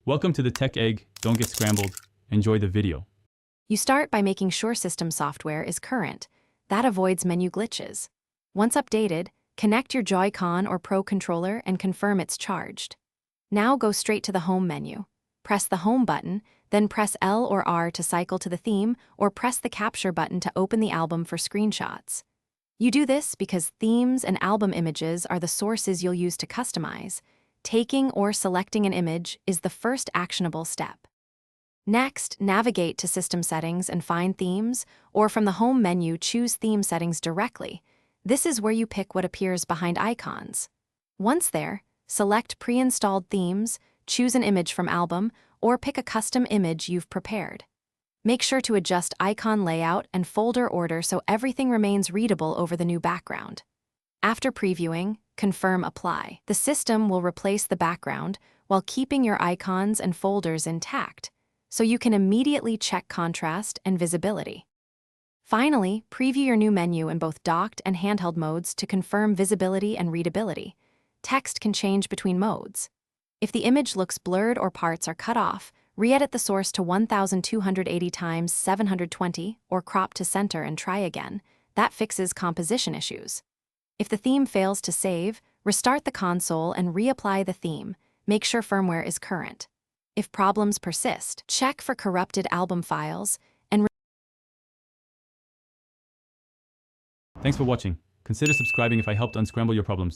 Welcome to the Tech Egg. Don't get scrambled. Enjoy the video. You start by making sure system software is current. That avoids menu glitches. Once updated, connect your Joy-Con or Pro controller and confirm it's charged. Now go straight to the Home menu. Press the Home button, then press L or R to cycle to the theme, or press the Capture button to open the album for screenshots. You do this because themes and album images are the sources you'll use to customize. Taking or selecting an image is the first actionable step. Next, navigate to System Settings and find Themes, or from the Home menu, choose Theme Settings directly. This is where you pick what appears behind icons. Once there, select Pre-installed Themes, choose an image from album, or pick a custom image you've prepared. Make sure to adjust icon layout and folder order so everything remains readable over the new background. After previewing, confirm Apply. The system will replace the background while keeping your icons and folders intact, so you can immediately check contrast and visibility. Finally, preview your new menu in both docked and handheld modes to confirm visibility and readability. Text can change between modes. If the image looks blurred or parts are cut off, re-edit the source to 1280 x 720 or crop to center and try again. That fixes composition issues. If the theme fails to save, restart the console and reapply the theme. Make sure firmware is current. If problems persist, check for corrupted album files and Thanks for watching. Consider subscribing if I helped unscramble your problems.